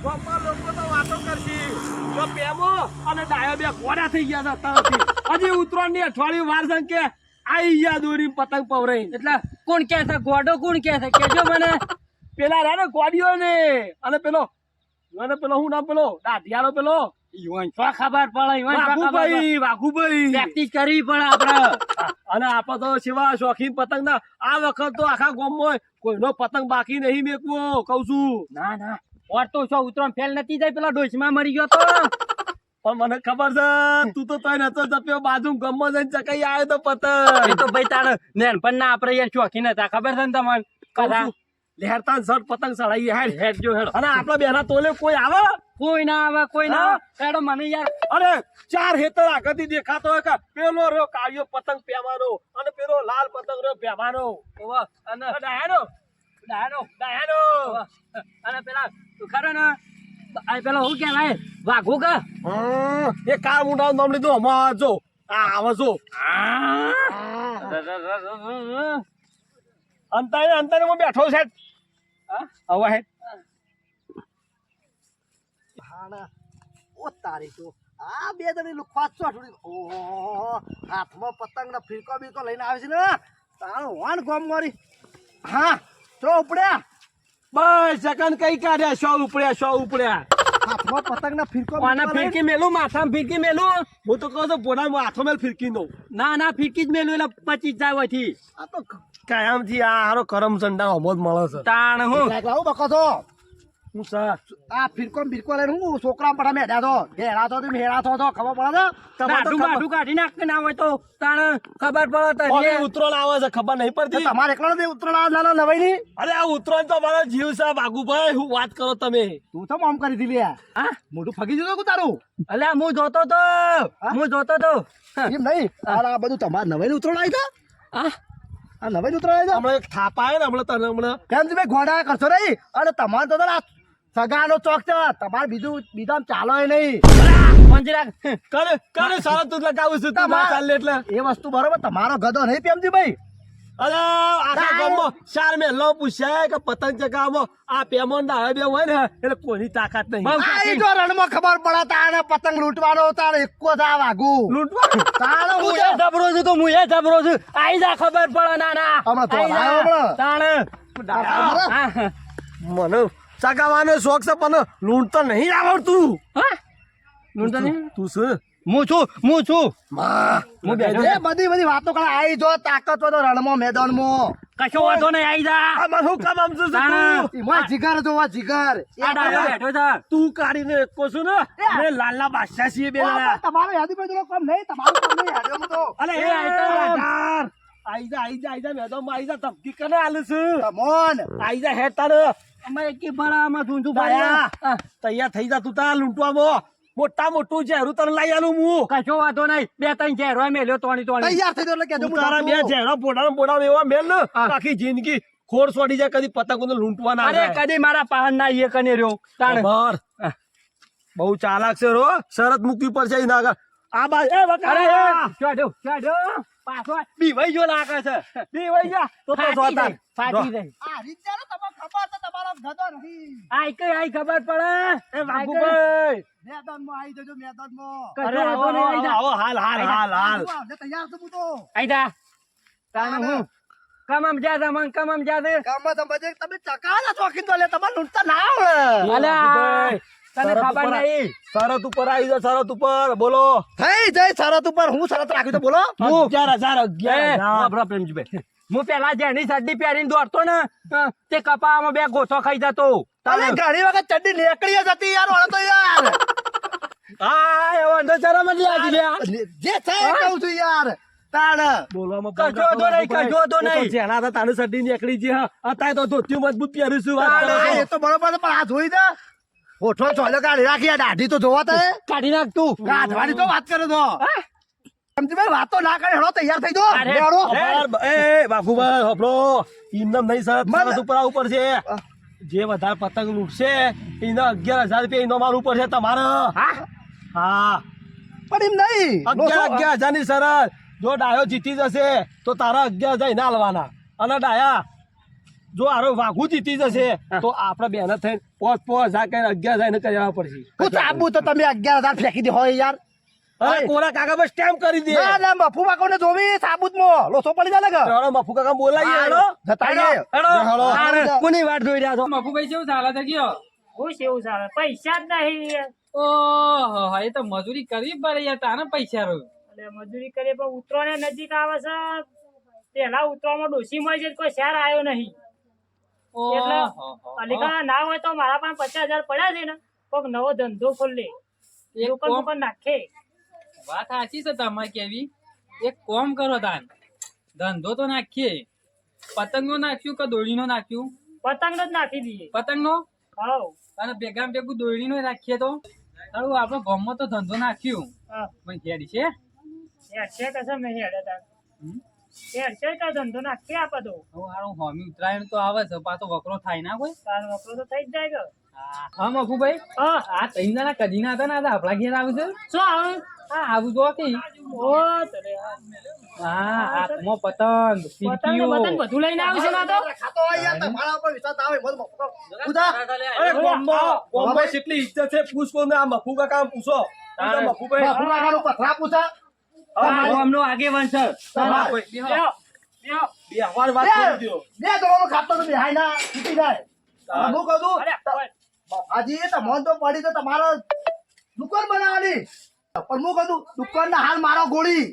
ગોમમાં લોકો તો વાતો કરશી તો પેમો અને ડાયો બે ઘોડા થઈ ગયા હતા તરફથી હજી ઉતરાણની અઠવાડિયું વાર છે કે આઈ ગયા દોરી પતંગ પવરાઈ એટલે કોણ કે છે ગોડો કોણ કે છે કેજો મને પેલા રહ્યા ને ગોડીઓ ને અને પેલો હું નામ પેલો દાઢિયારો પેલો ઈવન શું ખબર પડે ઈવન શું ખબર પડે? વાઘુભાઈ પ્રેક્ટિસ કરવી પડે આપણે અને આપણે તો સેવા શોખીન પતંગ ના આ વખત તો આખા ગામમાં કોઈનો પતંગ બાકી નહીં મેકવો કઉ છું. ના ના ઓર તો શું ઉતરણ ફેલ નથી જાય પેલા ડોશમાં મરી ગયો તો પણ મને ખબર છે તું તો તોય નતો જપ્યો બાજુ ગમમાં જઈને ચકાઈ આવ્યો તો પતંગ એ તો ભાઈ તારે નેનપણ ના આપણે યાર શોખીન હતા ખબર છે ને તમને કદા લહેરતા શર્ટ પતંગ ચડાઈએ હેડ હેડ જો હેડ અને આપણા બેના તોલે કોઈ આવે કોઈ ના આવે કોઈ ના આવે હેડો મને યાર અરે ચાર હેતર આગળથી દેખાતો હોય કે પેલો રહ્યો કાળિયો પતંગ પેવાનો અને પેલો લાલ પતંગ રહ્યો પેવાનો અને ડાયાનો અને પેલા ખરો ને આ પેલો શું કહેવાય વાઘો કે એ કાર મુંડાનું નામ લીધું હમણાં જો આ આવે છો અંતાને હું બેઠો છે હવે હેડ ઓ તારી તો આ બે દણી લુખવા ચોટડી ઓહો હાથમાં પતંગ ને ફીરકો બીરકો લઈને આવે છે ને તારો વાન ગોમ મારી હા તો ઉપડ્યા બસ સેકન્ડ કઈ કાઢ્યા સો ઉપડ્યા હાથમાં પતંગ ને ફીરકો આના ફિરકી મેલું માથામાં ફિરકી મેલું હું તો કહું છું પોતાના હાથો મેલ ફિરકી દઉં ના ફીરકી જ મેલું એટલે 25 જાય હોયથી આ તો કાયમથી આ હારો કરમ સંડા હમો જ મળે છે તાણ હું લાવું બકો છો હું સર આ ફીરકો બીરકો લઈને હું છોકરા પડા મેડ્યા તો ઘેરા તો મેળા તો ખબર પડે છે ગાડું કાઢી નાખ ના હોય તો તાણ ખબર પડે હવે ઉતરાણ આવે છે ખબર નહીં પડતી તમારે એકલા નથી ઉતરણ ના નવાઈ ની અરે આ ઉતરાણ તો મારો જીવ છે બાગુભાઈ હું વાત કરો તમે તું તો આમ કરી દીધી હા મોઢું ફગી દીધું તારું અલ્યા હું જોતો તો એમ નહીં આ બધું તમારે નવાઈ ની ઉતરણ આવી હા આ નવાઈ ની ઉતરણ આવી હમણાં એક થાપા આવે ને હમણાં કેમ તમે ઘોડા કરશો નહીં અને તમારે તો આ સગાનો ચોક છે તમારે બીજા ચાલો નહીં મંજરાક કરે સારા તું લગાવું છું તું ના ચાલે એટલે એ વસ્તુ બરોબર તમારો ગધો નહીં પેમજી ભાઈ અરે આખા ગામમાં ચાર મેલો પૂછાય કે પતંગ ચગાવવામાં આ પેમોન ના બે હોય ને એટલે કોઈની તાકાત નહીં આ જો રણમાં ખબર પડે તારે પતંગ લૂંટવાનો તારે એકો થા વાગુ લૂંટવા તારે હું એ જબરો છું તો હું એ જબરો છું આઈ જા ખબર પડે ના હમણાં તો આવ્યો હમણાં. તાણ મને ચગાવવાનો શોખ છે પણ લૂંટતો નહીં આવડતું લૂંટતો નહીં તું શું હું છું હું બેઠો એ બધી વાતો કરે આઈ જો તાકાત હોય તો રણમાં મેદાનમાં કશો વાંધો નહીં આઈ જા આમાં શું કામ આમ છું તાણ. તું? એમાં જીગર જોવા જીગર આ ડાયો બેઠો છે તું કાઢીને એકો છું ને મેં લાલના બાદશાહ છીએ બે જણા. તમારો યાદી ભાઈ કામ નહીં તમારું કામ નહીં યાદીમાં તો અલે એ એ આઈતા. આઈ જા મેદાનમાં આઈ જા ધમકી કને આલું છું તમોન આઈ જા હેડ તારે અમે એકી ભણામાં ઝૂંઝું દાયા. ભણ્યા. તૈયાર થઈ જા તું તાર લૂંટવામાં મોટું ઝેરું તને લઈ આલું હું કશો વાંધો નહીં 2-3 ઝેરો મેલ્યો તોણી તૈયાર થઈ ગયો એટલે કેજો તું તારા બે ઝેરા પોડામ એવા મેલ ને હા. આખી જિંદગી ખોર છોડી જાય કદી પતંગોને લૂંટવા ના અરે કદી મારા પાહન ના એ કને રહ્યો તાણ ખબર બહુ ચાલાક છે રો શરત મૂકવી પડશે એના આગળ આ બાજ એ અરે વકા ચાડો પાછો બીવાઈ જો લાગે છે બીવાઈ જા તો જોતા ફાટી જાય આ રીત જાણે તમને ખબર છે તમારો ગધો નથી આઈ ખબર પડે એ બાબુભાઈ મેદાનમાં આવી જજો મેદાનમાં કશો વાંધો નહીં આઈ જા આવો હાલ તૈયાર છું હું તો આઈ જા તાણ હું કમમ જાદે ગામમાં તમે ચકાના શોખીન તો લે તમારે લૂંટતા ના આવડે અલ્યા તને ખબર નહીં શરત ઉપર આવી જા શરત ઉપર બોલો થઈ જઈ શરત ઉપર હું શરત રાખી તો બોલો 11,000 પ્રેમજીભાઈ હું પેલા જેની સડ્ડી પહેરીને દોડતો ને તે કપામાં બે ગોથો ખાઈ જતો તમે ઘણી વખત ચડ્ડી નીકળી જ હતી યાર ઓળો તો યાર હા એવો તો શરમ જ લાગી લ્યા જે છે એ કહું છું યાર તાણ બોલવામાં કશો તો નહીં. જેના હતા તાનું સડી નીકળી છે અત્યારે તો ધોતી મજબૂત પહેરું છું વાત કરો હા, છો. એ તો બરોબર છે, પણ આ જોઈ દે ઓઠો ચોલો કાઢી રાખી આ દાઢી તો જોવા તે કાઢી નાખ તું ગાંઠવાની તો વાત કરે તો સમજી વાતો ના કરે હેડો તૈયાર થઈ દો અરે, હેડો. એ બાબુભાઈ હપડો ઇન્દમ નહીં શરત ઉપર આ ઉપર છે જે વધારે પતંગ લૂટશે એને 11,000 રૂપિયા ઇનામ આલવું પડશે તમારે હા પણ એમ નહીં 11,000 ની શરત જો ડાયો જીતી જશે તો તારા 11,000 ના હાલવાના અને ડાયા જો આરો વાઘુ જીતી જશે તો આપણે બેન થઈને 5,000 કઈ 11,000 કરી આવવા પડશે હું સાબુ તો તમે 11,000 ફેંકી દે હોય યાર અરે કોરા કાકા બસ સ્ટેમ્પ કરી દે ના ના મફુ બાકોને જોવી સાબુતમાં લોસો પડી જાય ને હેડો મફુ કાકા બોલાઈએ હેડો જતા રહીએ. હેડો. હેડો. કોની વાટ જોઈ રહ્યા છો મફુભાઈ કેવું ચાલે છે કયો હું કેવું સારું પૈસા જ નહીં ઓહો એ તો મજૂરી કરવી પડે યાર તાને પૈસા રહ્યો એટલે મજૂરી કરીએ પણ ઉતરોને નજીક આવે છે પેલા ઉતરોમાં ડોસી મળી જાય કોઈ શહેર આવ્યો નહીં એટલે અલીકા ના હોય તો મારા પાસે 50,000 પડ્યા છે ને કોક નવો ધંધો ખોલે દુકાન નાખે વાત સાચી છે તમારે કેવી એક કોમ કરો તાન ધંધો તો નાખીએ પતંગ નો નાખ્યું કે દોડી નો નાખ્યું પતંગ જ નાખી દઈએ પતંગ નો હાવ અને ભેગા ભેગું દોડી નો રાખીએ તો સારું આપડે ગામમાં તો ધંધો નાખ્યું હા પણ હેડી છે હેડશે કસમ નહીં હેડે તાર હેડશે તો ધંધો નાખીએ આપે તો હવે હારું હોમી ઉત્તરાયણ તો આવે છે પાછો વકરો થાય ના કોઈ તાર વકરો તો થઈ જ જાય કે હા મફુભાઈ હા આ તૈના કદી ના હતા ને આ આપડા ઘેર આવું છે શું આવે હા આવું તો કે ઓ તને હા હાથમાં પતંગ પતંગ ને બતંગ બધું લઈને આવશે ના તો ખાતો હોય યાર તમારા ઉપર વિશ્વાસ આવે મત મફુ ઉધા અરે કોમ્બો કેટલી ઇજ્જત છે પૂછ કોને આ મફુ કાકા પૂછો પૂછો મફુભાઈ મફુ કાકાનું પથરા પૂછા ગામનો આગેવાન છે બેહો બેહો બે હવાર વાત કરી દ્યો બે તમારો ખાતો તો બેહાય ના તૂટી જાય હું કહું છું અરે ઓય. બાપાજી તમને તો પડી તો તમારે દુકાન બનાવવાની પણ હું કહું છું દુકાન ના હાલ મારો ગોળી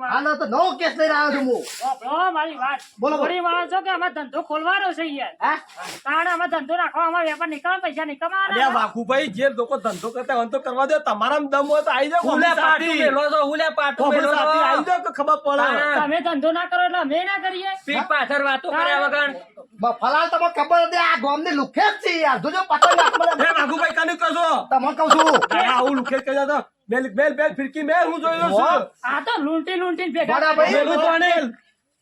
હાલ તો નવો કેસ લઈને આવ્યો છું હું બ્રો મારી વાત બોલો, બોલો. થોડી માણસ છો કે અમે ધંધો ખોલવાનો છે યાર હા કારણ અમે ધંધો રાખવા અમારે વેપાર નીકળવા પૈસા અરે નીકળવાના વાઘુભાઈ જે લોકો ધંધો કરતા હોય તો કરવા દો તમારામાં દમ હોય તો આવી જાઓ હુલે પાટું મેલો તો હુલે પાટું મેલો તો આવી જાઓ તો ખબર પડે તમે ધંધો ના કરો એટલે અમે ના કરીએ પીઠ પાછળ વાતો કર્યા વગર ફલાલ તમને ખબર હતી આ ગામ ની લુખે જ છે યાર જોજો પતંગ હે વાઘુભાઈ કાનું કહો તમને કહું છું આવું લુખે કહી જતો બેલ બેલ બેલ ફિરકી મેં હું જોઈ લઉં છું આ તો લૂંટી લૂંટી ભેગા બરાબર. મેલું તો નહીં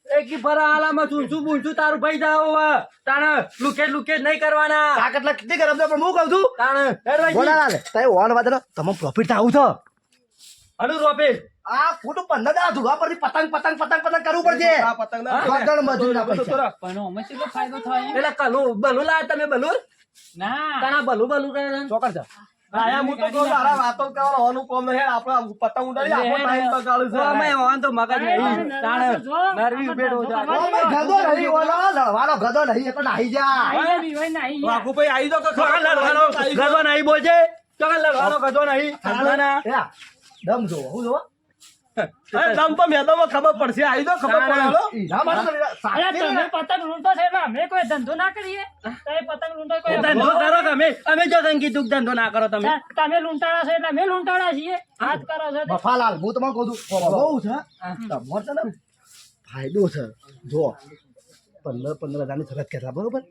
એકી ભરા હાલામાં ચૂંચું બૂંચું તારું ભાઈ જાવ તાણે લુકેટ લુકેટ નહીં કરવાના કાક એટલે કેટલી ગરમ છે પણ હું કહું છું તાણે હેડવાજી. બોલાલાલ તય ઓન વાદળ તમે પ્રોફિટ આવું છો હડું રોપેશ આ ખોટું 15 ધુવા પરથી પતંગ પતંગ પતંગ પતંગ કરવું પડશે આ પતંગ ના ગોગળ મજૂરના પૈસા પણ અમે કેટલો ફાયદો થાય એટલે કલું બલું લાયા તમે બલું ના તાણા બલું બલું કરે છે. ચોકડ છે આયા હું તો કહું તારા વાતો કરવાનો હોનું કોમ નહીં આપણે પતંગ ઉડાડી આપણો ટાઈમ બગાડું છે અમે વાહન તો મગજ નહીં તાણે નરવી બેઠો છે. ઓ ભાઈ ગધો નહીં ઓલો લડવાનો ગધો નહીં એ તો નાહી જા આઈને બી હોય નહીં યાર. વાઘુભાઈ આવી જાઓ કે ચોકન લડવાનો ગધો નહીં બોલજે ચોકન લડવાનો ગધો નહીં ના યા, દમ જો હું જો અરે દમ તો મેદાનમાં ખબર પડશે આવી જાઓ ખબર પડે હાલો. ઈ ના મારે તો અરે સાચી તમે ને. પતંગ લૂંટો છે એટલે અમે કોઈ ધંધો ના કરીએ તમે પતંગ લૂંટો કોઈ ધંધો કરો તમે અમે જો તને કીધું કે ધંધો ના કરો તમે તમે લૂંટાડા છે એટલે અમે લૂંટાડા છીએ હાથ કરો છો તે. બફાલાલ હું તમને કહું છું બહુ છે તમારે છે ને ફાયદો છે જો 15,000 ની શરત કેટલા બરોબર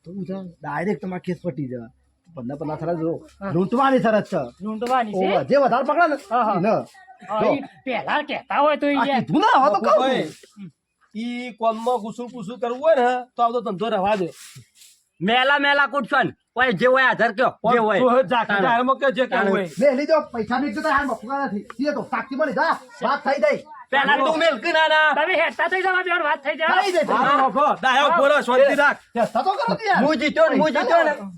તો હું છે ડાયરેક્ટ તમારે કેસ પટી જાય 15,000 શરત જો લૂંટવાની શરત છે લૂંટવાની છે ઓવે, જે વધારે પકડે હા, હા. ને હા, ઈ પહેલા કહેતા હોય તો ઈ આ યાર. કીધું ના હવે તો કહું વાઘુભાઈ, છું. ઈ કોમમાં ઘૂસું પૂસું કરવું હોય ને તો આ તો ધંધો રહેવા દે મેલા મેલા કુટશન ઓય જે હોય આધાર કયો જે હોય તો ઝાંખી જાહેરમાં કે જે કરવું હોય લે લીધો પૈસા ની તો હાલ મફુકા નથી એ તો સાક્ષી મળી જા વાત થઈ ગઈ પેલા તું મેલ કે ના તમે હેઠતા થઈ જાવ બેન વાત થઈ જાય થઈ જશે હારો નોખો, ડાયો બોલો, શાંતિ રાખ. થતો કરો કે યાર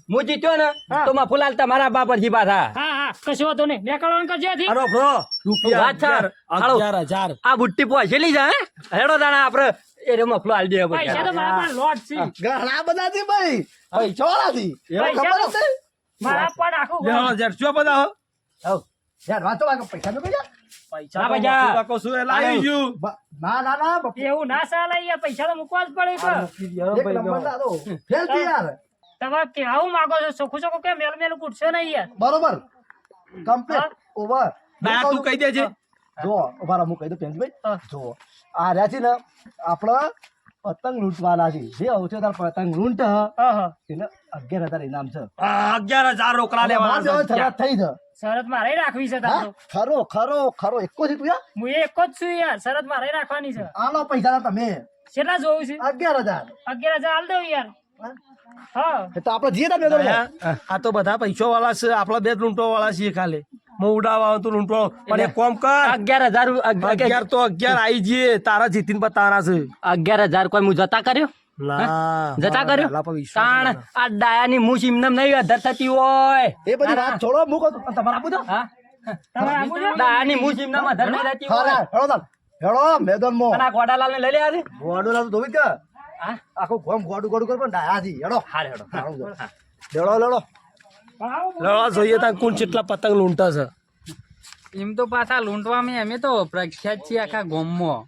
હું જીત્યો ને તો માં ફુલાલ તમારા બાપરજી પાછા હા હા કશો વાંધો નહીં નીકળવાનું કરજો હજી. હારો બ્રો, રૂપિયા વાત છે. 11,000. આ બુટ્ટી પહોંચેલી છે હે? હેડો દાણા આપડે એ મફલો હાલ દે પૈસા તો મારા પાસે લોટ છે ઘણા બધા છે ભાઈ પૈસા વાળા થી પૈસા ખબર તો- હશે મારા પણ આખું ગામ. 11,000 શું બધા હો? યાર વાંચો વાંચો પૈસા નો પૈસા પૈસા ના, તો પૈસા. બાપુ કાકો શું એ લાવી ગયું. ના ના ના બાપુ, એવું ના ચાલે યાર પૈસા તો મૂકવા જ પડે કે. એક નંબર ના દો ફેલ થી યાર તમે કેવું માંગો છો ચોખ્ખું ચોખ્ખું કે મેલું મેલું કૂટશો નહીં યાર બરોબર કમ્પ્લીટ ઓવર ના, તું કહી દેજે. જો ઉભા હું કહી દઉં પેન્સભાઈ હા. જો આ રહ્યા છે ને આપણે પતંગ લૂંટવાના છે જે આવશે તાર પતંગ લૂંટ હા હા એને 11,000 ઇનામ છે આ 11,000 રોકડા લેવાના છે. શરત થઈ છે શરત મારે રાખવી છે હા? તારો ખરો ખરો ખરો એકો છે તું યાર હું એક જ છું યાર શરત મારે રાખવાની છે આનો પૈસા તમે કેટલા જોવું છે 11,000 11,000 હાલ દઉં યાર હા? હા એ તો આપણે જઈએ તમે તો આ તો બધા પૈસો વાળા છે, આપણા બે જ લૂંટવા વાળા છીએ ખાલી. હું ઉડાવવાનું તું લૂંટવા પણ એક કામ કર, 11,000 11 તો 11 આઈ જઈએ, તારા જીતીને બતાવવાના છે. 11,000 કોઈ હું જતા કર્યો લા જતા કર્યું? પેલા પર વિશ્વાસ તાણ ના. આ ડાયાની મૂછ એમનેમ નહીં અધર થતી હોય. એ બધી વાત છોડો મૂકો તમારે આપું તો હા? તમારે આપવું છે? ડાયાની મૂછ એમનેમ અધર નહીં થતી હા હોય. હેડો તાલ હેડો મેદાનમાં અને આ ગોડાલાલને લઈ લે આજે. ગોડું લાવ ધોવી કે હા? આખું ગોમ ગોડું ગોડું કર પણ ડાયાથી હેડો હારે હેડો. લેડો લેડો લડવા જોઈએ ત્યાં કોણ કેટલા પતંગ લૂંટા છે. એમ તો પાછા લૂંટવામાં અમે તો પ્રખ્યાત છીએ આખા ગામમાં.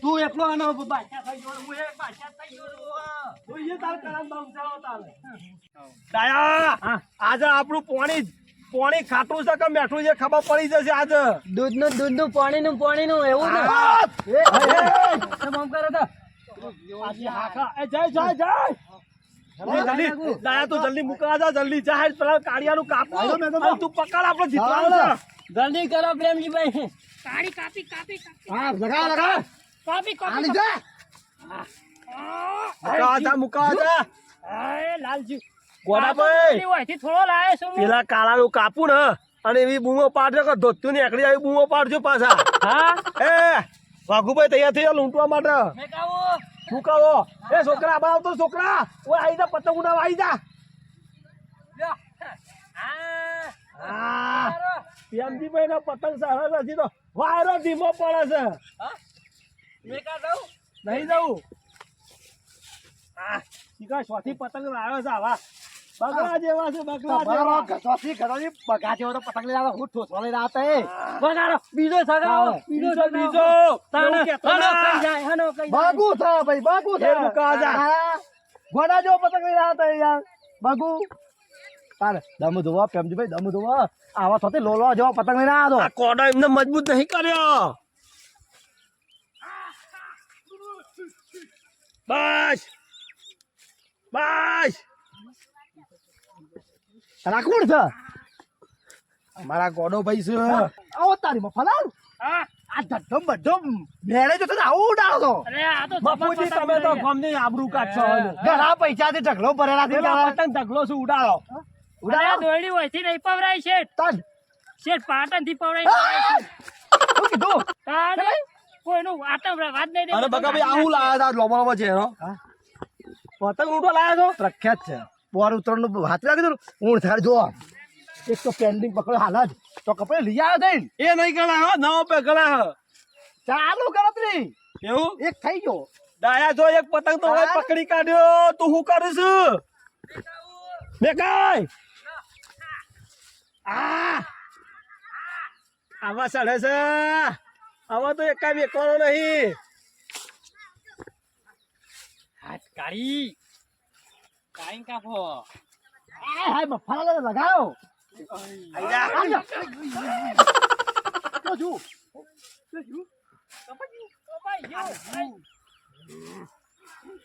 તું એકલો આનો બાદશાહ થઈ ગયો, હું એક બાદશાહ થઈ ગયો. જોઈએ તાર કરામ બંધાવો તારે. ડાયા, આજે આપણું પોણી ખાટું છે કે મેઠું છે ખબર પડી જશે આજે. દૂધનું પાણીનું એવું ને. તમે આમ કરો તો. આજે હાકા. એ જય જય જય. જલ્દી ડાયા તું જલ્દી મુકવા જા, જલ્દી જા. પેલા કાળિયાનું કાપો અને તું પકડ, આપણે જીતવાનું છે. જલ્દી કરો પ્રેમજીભાઈ. કાળી કાપી કાપી કાપી હા લગા લગા કાપી આલી કાપી જા મુકવા જા. અરે લાલજી ગોડાભાઈ, હોયથી થોડો લાયો છું હું. પેલા કાળાનું કાપું ને અને એવી બૂમો પાડજો કે ધોત્યું નીકળી આવી બૂમો પાડજો પાછા. હા? એ વાઘુભાઈ તૈયાર થઈ જા લૂંટવા માટે. મુકાવો. એ છોકરા આબા આવતો છોકરા, ઓય આઈ જા, પતંગ ઉડાવવા આઈ જા. પ્રેમજીભાઈ નો પતંગ સરસ હજી તો વાયરો ધીમો પડે છે. નહીં જવું. સ્વાથી પતંગ લાવ્યો છે આવા બગલા જેવા છે, બગલા બરાબર જેવા. ઘસોથી ઘસોથી બગા જેવો તો પતંગ લઈ આવ્યો હું ઠોસવા લઈને આવતા એ વગાડો. બીજો સગાવો. બીજો તાણે એવું કહેતો હનો ના. કઈ જાય, હનો કઈ જાય. બાગુ છે ભાઈ બાગુ છે એ મુકા જા. હા. ઘોડા જેવો પતંગ લઈને આવતા એ યાર બાગુ તારે દમ ધોવા પ્રેમજીભાઈ દમ ધોવા આવા થતી લોલો જેવો પતંગ લઈને આવ્યો આ કોડો એમને મજબૂત નહીં કર્યો. બસ બસ. આ કોણ છે અમારા ગોડો ભાઈ છે. આવો તારી મફલાલ હા આ ધડમ બડમ મેળે જો તને આવું ઉડાડો તો અરે આ તો બાપુજી તમે તો ગમની આબરૂ કાઢશો. ઘણા પૈસાથી ઢગલો ભરેલા છે પેલા પતંગ ઢગલો શું ઉડાડો. ઉડાયા દોરડી હોયથી નહીં પવરાય શેઠ તન શેઠ પાટણ થી પવરાય શું કીધું તારે કોઈનું આટમ વાત નહીં અરે બકા ભાઈ આવું લાયા હતા લોમામાં છે એનો. હા? પતંગ ઉડો લાયા છો. પ્રખ્યાત છે બોર ઉતરણ નું હાથ લાગી દઉં ઊંઘ થાય જો એક તો પેન્ડિંગ પકડ્યો હાલ જ તો કપડે લઈ આવ્યો થઈને એ નહીં ગણાય હો, નવો પે ગણાય. ચાલુ ગણતરી એવું એક થઈ ગયો ડાયા જો એક પતંગ તો હવે પકડી કાઢ્યો. તું શું કરીશ બેકાય? આવા સડે છે. આવા તો એકાય વેકવાનો નહીં. હાથ કાઢી કાઢી કાપો. હાય મફાલા લગાયો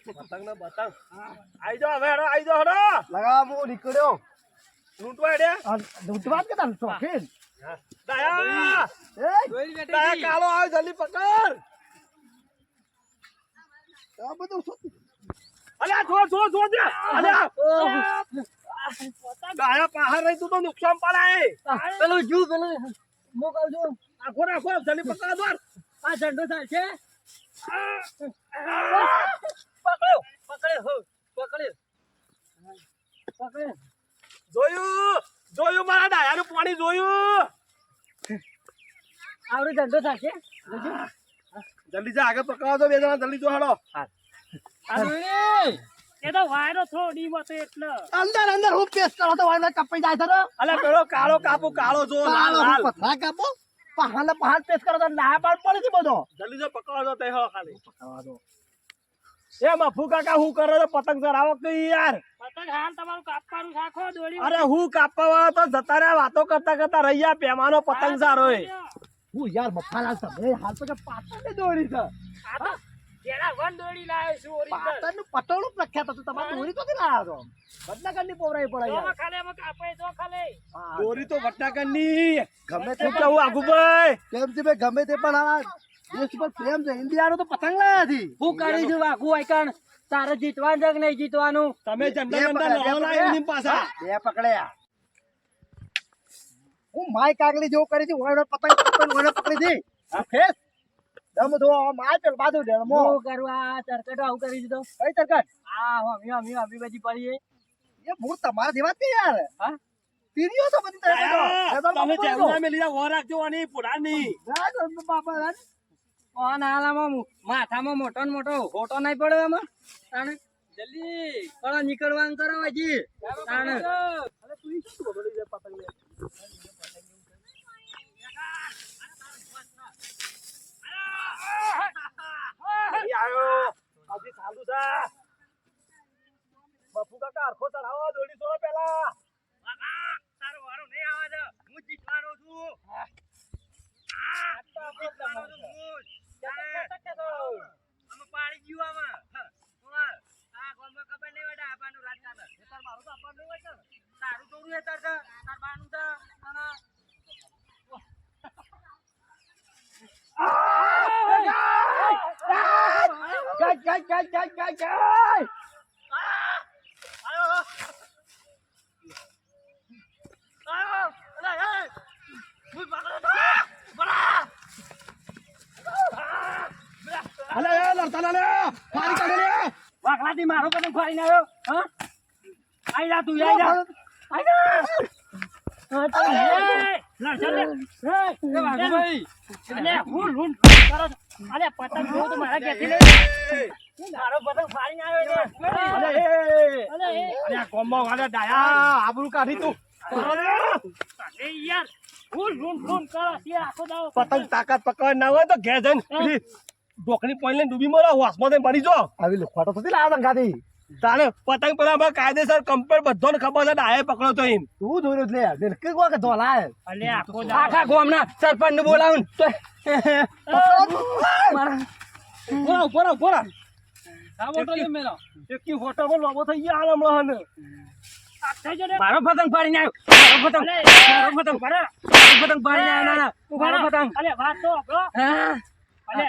પતંગ ને બતંગ આઈ જાઓ હવે. હેડો આઈ જાઓ. હેડો લગાવ હું નીકળ્યો લૂંટવા હેડ્યા. વાત કે તાર શોખીન ડાયા એ ડાયા કાળો આવે જલ્દી પકડ. આ બધું શું અલ્યા છોડ દે. અલ્યા ડાયા પાહર રહી તું તો નુકસાન પડાય. પેલું જુ પેલું મોકલજો. આખો રાખો જલ્દી પકડ દોર. આ ઝંડો ચાલશે. પકડ્યો. જોયું મારા ડાયાનું પાણી જોયું. આવડો ઝંડો ચાલશે. જલ્દી જા આગળ પકડવા દો બે જણા. જલ્દી જો હેડો. એ તો વાયરો થોડી મતો એટલે અંદર અંદર હું પેસ્ટ કરો તો વાળા કપાઈ જાય છે ને અલ્યા પેલો કાળો કાપો. કાળો જો લાલ લાલ. પથરા કાપો પહાડ પહાડ પેસ્ટ કરો તો ના પાડ પડે છે બધો જલ્દી જો પકડવા દો તે હો ખાલી. એ મફુ કાકા હું કરો છો પતંગ ચરાવો કે યાર? પતંગ હાલ તમારું કાપવાનું રાખો દોડી અરે હું કાપવા વાળો તો જતા રહ્યા વાતો કરતા કરતા રહી ગયા. પેમાનો પતંગ સારો હે. હું યાર મફાલાલ તમે હાલ તો કે પાટણની દોરી છે આ તો પેલા વન દોડી લાવ્યો છું ઓરિજિનલ પાટણનું પટોળું પ્રખ્યાત હતું તમારે દોરી તો લાવ્યો છો બદલાગઢની પોવરાઈ પડે યાર ખાલે એમાં કાપે તો ખાલે દોરી તો વટાકણની. ગમે તે શું કહું આઘુભાઈ? કેમ છે ભાઈ ગમે તે પણ આ દેશ પર પ્રેમ છે ઇન્ડિયાનો તો પતંગ લાયા હતી હું કરી છું વાઘું આઈકણ. તારે જીતવાનું છે કે નહીં જીતવાનું? તમે ઝંડા ઝંડા લો લાવી એની પાછા. બે પકડ્યા હું માય કાગલી જેવું કરી હતી ઓળો પતંગ પકડી ઓળો પકડી હતી ફેસ ધમ ધો માર પેલ બાજુ ડેમો હું કરવા તરકટો આવું કરી દીધો કઈ તરકટ આ હમી બધી પડી એ મૂળ તમારા જેવા જ નહીં યાર હા? પીડીઓ તો બધી તરકટો તમે ચેવડા મેં લીધા વર રાખજો અને પુરાની બાપા ઓન હાલામાં માથામાં મોટો ને મોટો હોટો નહીં પડ્યો એમાં તાણે જલ્દી થોડા નીકળવાનું કરો હજી તાણે હજી ચાલુ છે બપુ કાકા હરખો ચઢાવો દોડી છોડો પેલા તારો વારો નહીં આવે છે હું જીતવાનો છું અમે પાડી ગયું આમાં આ કોમમાં ખબર નહીં હોય આપાનું રાજ ચાલે તાર મારું તો આપવાનું નહીં હોય છે તારું થોડું એ તાર તાર બાનું છે વાકલાથી મારો પતંગ ફાડીને આવ્યો હા આઈ જા તું આઈ જા પતંગ જોઉં તો મારા ઘેરથી લઈ મારો પતંગ ફાડીને આવ્યો અરે આ કોમમાં વાળે ડાયા આબરૂ કાઢી તું યાર ફૂલ લૂંટ કરો આખો દાવો પતંગ તાકાત પકડ ના હોય તો ઘેર જઈને પેલી ઢોકળી પોઈન્ટ લઈને ડૂબી મરો હોસમાં મરી જો આવી લુખવાટો થતી લાવ ગાડી તારે પતંગ પેલા અમે કાયદેસર કમ્પ્લેટ બધાને ખબર છે ડાયે પકડો તો એમ તું જોઈ લે યાર કે કો કે ધોલા અલે આખો આખા ગામના સરપંચ ને બોલાવું બોરા આ બોટલ કેમ મેલો એકી હોટલમાં લોબો થઈ ગયા હમણાં મારો પતંગ ફાડીને આવ્યો મારો પતંગ ફાડીને આવ્યો મારો પતંગ અલે વાત તો આપણો હા અલે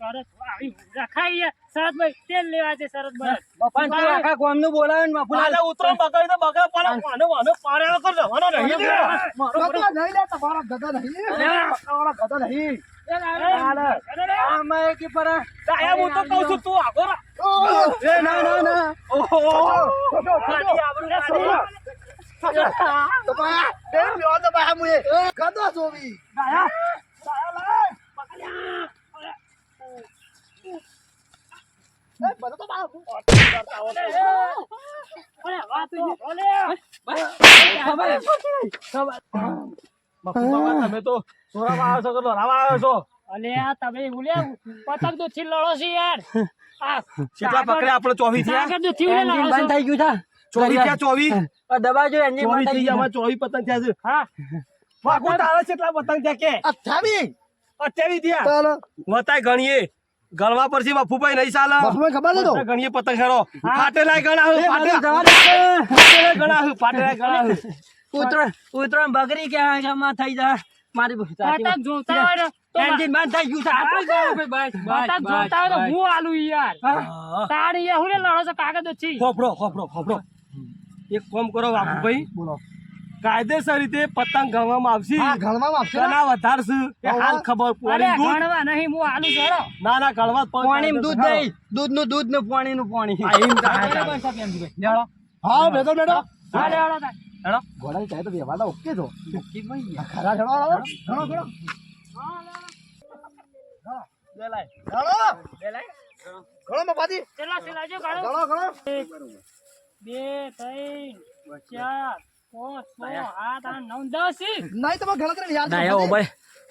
શરત આવી રખાઈ શરત ભાઈ તેલ લેવા છે શરત ભાઈ પણ તું આખા ગામનું બોલાવે ને પાલે ઉતરો બગડી તો બગડે પણ વાનો પાડ્યો કર જવાનો નહીં ગદા નહીં લે તમારા ગદા નહીં તમારા ગદા નહીં આમાં એક પર ડાયા હું તો કહું છું તું આગો એ ના ઓહો ખાલી આબરૂ કાઢી તો બા તે લ્યો તો બા મુએ ગદા જોવી એ બધો તો બા અલે વાત તો ઓલે તમે તો સોરામાં આવ્યો છો કે લોરામાં આવ્યો છો અલે આ તમે બોલ્યા પતંગ તો થી લડો છે યાર આ કેટલા પકડે આપણે 24 થયા કાગળ તો થી લડો બંધ થઈ ગયું છે 24 થયા 24 દબાજો એન્જિન 24 બંધ થઈ થઈ ગયા ગયું અમારે 24 પતંગ થયા છે હા વાગુ તારે કેટલા પતંગ થયા કે 28 28 થયા ચાલો વતાય ગણીએ ગણવા પરથી બાપુભાઈ નહીં ચાલે બાપુને ખબર નતો ગણીએ પતંગ હેડો ફાટેલાય ગણાવ ફાટેલાય ગણાવ ઉતરણ બગરી ક્યાં થઈ જા મારી પતંગ જોતા હોય ને તો એન્જિન બંધ થઈ ગયું છે પતંગ જોતા હોય તો હું આલુ યાર તારી યાર હું લડો છો કાગળ તો છી ખોપડો એક કામ કરો બાપુભાઈ બોલો કાયદેસર રીતે પતંગ ગણવામાં આવશે હા ગણવામાં આપશે ઘણા વધારશે એ હાલ ખબર અરે પડી દૂધ ગણવા નહીં હું આલુ છોડો ના ગણવા પાણી દૂધ નહીં દૂધ ને પાણી નું પાણી હા બેઠો બેઠો હા લેડો તા ઘોડા ચાહે તો વ્યવહાર ઓકે છો ખરા છોડો ઘણો ઘણો ઘણો મફાજી ચલા જો ગાડો ઘણો ઘણો 2 3 4 5 6 7 8 9 10 નહીં તમે ગણતરી યાદ ડાયો ભાઈ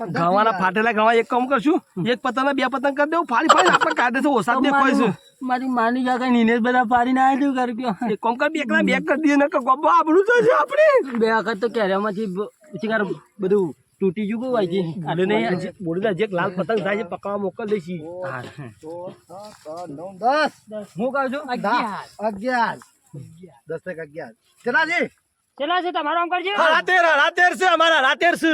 ગણવાના ફાટેલા ગણવા એક કામ કરશું એક પતંગ બે પતંગ કરી દેવું ફાડી આપણે કાયદેસર ઓછા જ દેખાય છે મારી માની કાકા નીનેશ બધા પાડીને આવ્યું કર ગયો એક કામ કર બે કરી દઈએ ને કે ગોબો આબરૂ થશે આપણે બે વખત તો કેરેમાંથી શિકાર બધું તૂટી ગયું કોઈ વાયજી અરે નહીં બોડીના જે લાલ પતંગ થાય છે પકડવા મોકલ દઈશી 9 10 હું કહું છું 11 10 11 ચલા જી કેટલા છે તમારો આમ કરજો રાતેર છે અમારા રાતેર છે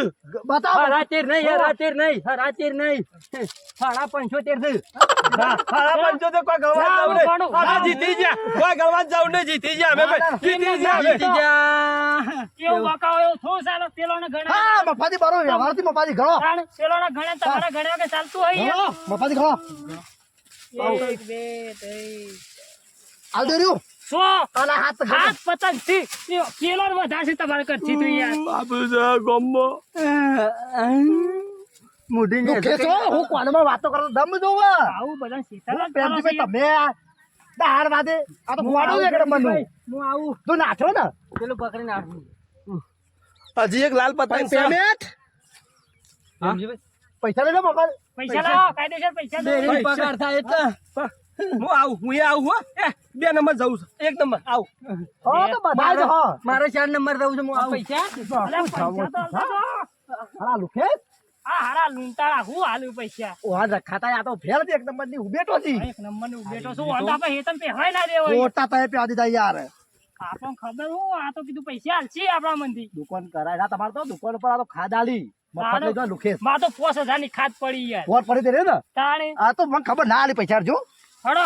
બતાવો રાતેર નહીં રાતેર નહીં રાતેર નહીં 75 છે હારા પંચો તો કોઈ ગળવા જાવ નહીં કોનું? આ જીતી ગયા કોઈ ગળવા જાવ નહીં જીતી ગયા અમે ભાઈ જીતી ગયા અમે. જીતી ગયા કેવું બકાવો એવું થોડું ચાલો પેલોને ગણે હા મફાજી બરો વ્યવહારથી મફાજી ઘણો તાણ પેલોને ગણે તમારા ગણે વગર ચાલતું હોય ઘણો મફાજી ઘણો 1 2 3 આલ દે રહ્યું 100 આના હાથ ઘણો. હાથ પતંગ થી પેલો વધારે છે તમારે કરતી તું યાર બાપુ છે ગોમ્બો મોઢી ને દુખે છો હું કોનમાં વાતો કરો દમ જોવે આવું બધા શીતળા જ પેમજી કરો ભાઈ તમે દાર વાદે આ તો ગોડો છે એકડે મનુ હું આવું તું નાચો ને પેલું પકડીને આવું હજી એક લાલ પતંગ છે પેમેન્ટ પૈસા લઈ લો મફા પૈસા લાવો કાયદેસર પૈસા દો બેરી પગાર થાય એટલે હું આવું હું આવું હો એ 2 નંબર જવું છે 1 નંબર આવું હા તો બધા જ હો મારે 4 નંબર દઉં છું હું આવું પૈસા અલા, પૈસા તો આલવા દો. હાલા લુખે આ હારા લૂંટાળા હું હાલ્યું પૈસા ઓહા રખાતા આ તો ફેર એક નંબર ની ઉભેટો છી એક નંબર નું બેઠો છું વાંધો આપણે હેતમ પહેવાય ના દેવો ઓટા તય પે આદી યાર આપણને ખબર હું આ તો કીધું પૈસા હાલશી આપણા મંદી દુકાન કરાય ના તમારે તો દુકાન પર આ તો ખાદાલી મફત લઈ જો લુખે માં તો 5000 ની ખાદ પડી યાર વોટ પડી દે ને તાણે આ તો મને ખબર ના આલી પૈસા જો હડો